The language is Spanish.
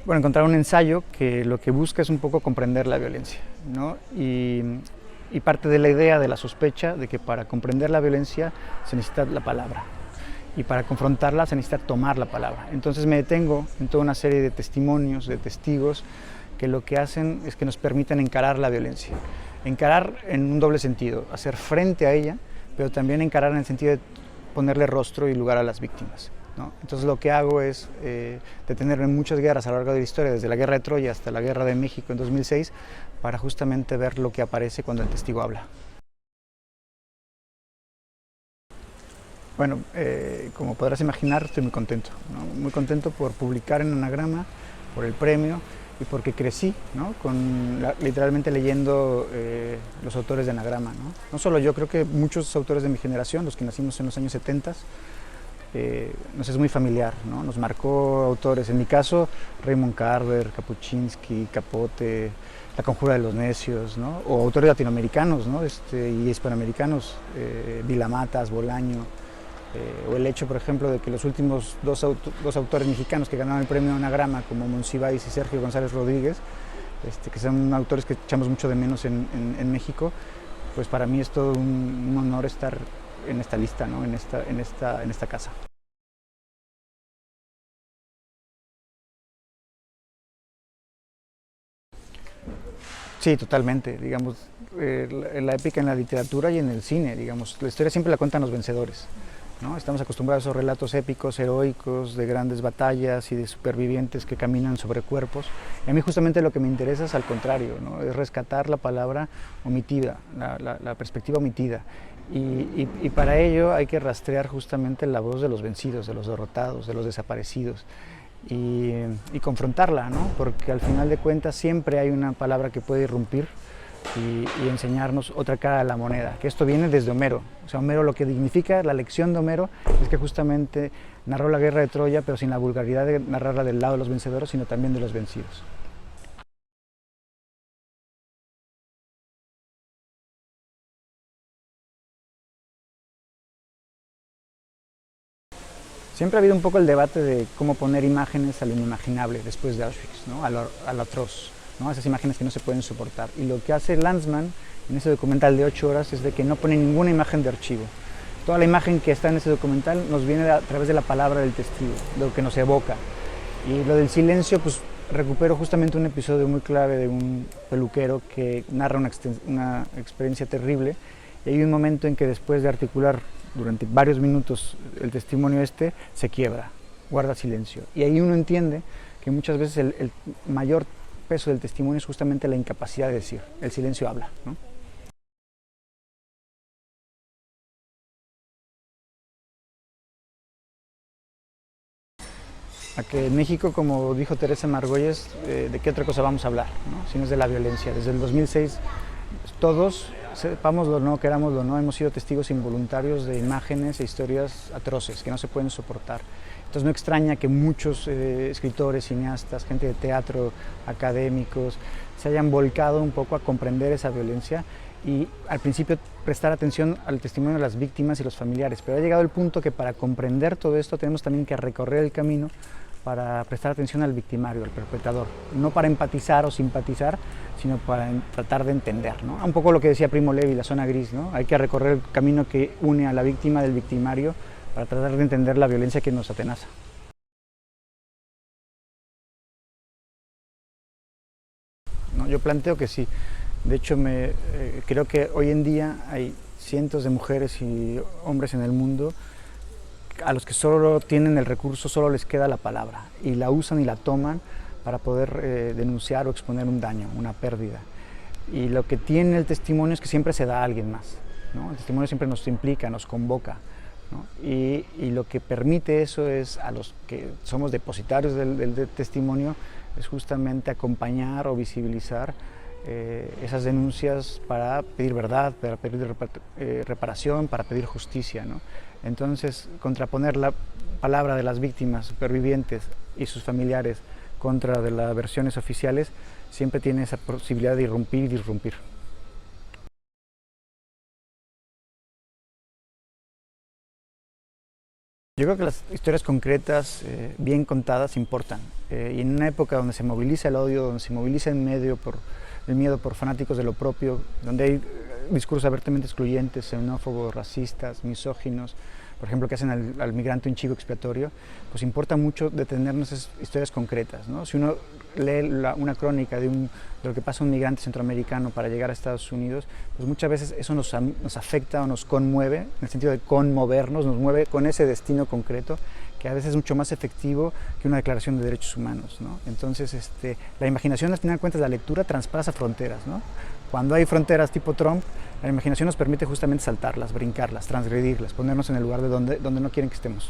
Bueno, encontrar un ensayo que lo que busca es un poco comprender la violencia, ¿no? Y parte de la idea de la sospecha de que para comprender la violencia se necesita la palabra y para confrontarla se necesita tomar la palabra. Entonces me detengo en toda una serie de testimonios, de testigos, que lo que hacen es que nos permiten encarar la violencia. Encarar en un doble sentido, hacer frente a ella, pero también encarar en el sentido de ponerle rostro y lugar a las víctimas, ¿no? Entonces lo que hago es detenerme en muchas guerras a lo largo de la historia, desde la guerra de Troya hasta la guerra de México en 2006, para justamente ver lo que aparece cuando el testigo habla. Bueno, como podrás imaginar, estoy muy contento, ¿no? Muy contento por publicar en Anagrama, por el premio y porque crecí, ¿no? Literalmente leyendo los autores de Anagrama, ¿no? No solo yo, creo que muchos autores de mi generación, los que nacimos en los años 70, nos es muy familiar, ¿no? Nos marcó autores, en mi caso Raymond Carver, Kapuscinski, Capote, La Conjura de los Necios, ¿no? O autores latinoamericanos, ¿no? Y hispanoamericanos, Vilamatas, Bolaño, o el hecho, por ejemplo, de que los últimos dos autores mexicanos que ganaron el premio Anagrama, como Monsiváis y Sergio González Rodríguez, que son autores que echamos mucho de menos en México, pues para mí es todo un honor estar en esta lista, ¿no? en esta casa. Sí, totalmente, digamos, la épica en la literatura y en el cine, digamos, la historia siempre la cuentan los vencedores, ¿no? Estamos acostumbrados a esos relatos épicos, heroicos, de grandes batallas y de supervivientes que caminan sobre cuerpos. Y a mí justamente lo que me interesa es al contrario, ¿no? Es rescatar la palabra omitida, la perspectiva omitida. Y para ello hay que rastrear justamente la voz de los vencidos, de los derrotados, de los desaparecidos. Y confrontarla, ¿no? Porque al final de cuentas siempre hay una palabra que puede irrumpir y enseñarnos otra cara de la moneda, que esto viene desde Homero. O sea, Homero, lo que dignifica la lección de Homero es que justamente narró la guerra de Troya, pero sin la vulgaridad de narrarla del lado de los vencedores, sino también de los vencidos. Siempre ha habido un poco el debate de cómo poner imágenes a lo inimaginable después de Auschwitz, ¿no? a lo atroz, ¿no? Esas imágenes que no se pueden soportar. Y lo que hace Lanzmann en ese documental de 8 horas es de que no pone ninguna imagen de archivo. Toda la imagen que está en ese documental nos viene a través de la palabra del testigo, lo que nos evoca. Y lo del silencio, pues recupero justamente un episodio muy clave de un peluquero que narra una experiencia terrible. Y hay un momento en que después de articular durante varios minutos el testimonio se quiebra, guarda silencio. Y ahí uno entiende que muchas veces el mayor peso del testimonio es justamente la incapacidad de decir. El silencio habla, ¿no? A que en México, como dijo Teresa Margolles, ¿de qué otra cosa vamos a hablar, ¿no? Si no es de la violencia? Desde el 2006 todos, sepámoslo o no, querámoslo o no, hemos sido testigos involuntarios de imágenes e historias atroces que no se pueden soportar. Entonces no extraña que muchos escritores, cineastas, gente de teatro, académicos, se hayan volcado un poco a comprender esa violencia y al principio prestar atención al testimonio de las víctimas y los familiares. Pero ha llegado el punto que para comprender todo esto tenemos también que recorrer el camino para prestar atención al victimario, al perpetrador, no para empatizar o simpatizar, sino para tratar de entender, ¿no? Un poco lo que decía Primo Levi, la zona gris, ¿no? Hay que recorrer el camino que une a la víctima del victimario para tratar de entender la violencia que nos atenaza. ¿No? Yo planteo que sí. De hecho, creo que hoy en día hay cientos de mujeres y hombres en el mundo a los que solo tienen el recurso, solo les queda la palabra y la usan y la toman para poder denunciar o exponer un daño, una pérdida. Y lo que tiene el testimonio es que siempre se da a alguien más, ¿no? El testimonio siempre nos implica, nos convoca, ¿no? Y lo que permite eso es a los que somos depositarios del testimonio, es justamente acompañar o visibilizar esas denuncias para pedir verdad, para pedir reparación, para pedir justicia, ¿no? Entonces, contraponer la palabra de las víctimas supervivientes y sus familiares contra de las versiones oficiales siempre tiene esa posibilidad de irrumpir y disrumpir. Yo creo que las historias concretas, bien contadas, importan. Y en una época donde se moviliza el odio, donde se moviliza el miedo por fanáticos de lo propio, donde hay discursos abiertamente excluyentes, xenófobos, racistas, misóginos, por ejemplo, que hacen al migrante un chivo expiatorio, pues importa mucho detenernos esas historias concretas, ¿no? Si uno lee una crónica de lo que pasa a un migrante centroamericano para llegar a Estados Unidos, pues muchas veces eso nos afecta o nos conmueve, en el sentido de conmovernos, nos mueve con ese destino concreto, que a veces es mucho más efectivo que una declaración de derechos humanos, ¿no? Entonces, la imaginación, al final de cuentas, la lectura traspasa fronteras, ¿no? Cuando hay fronteras tipo Trump, la imaginación nos permite justamente saltarlas, brincarlas, transgredirlas, ponernos en el lugar de donde no quieren que estemos.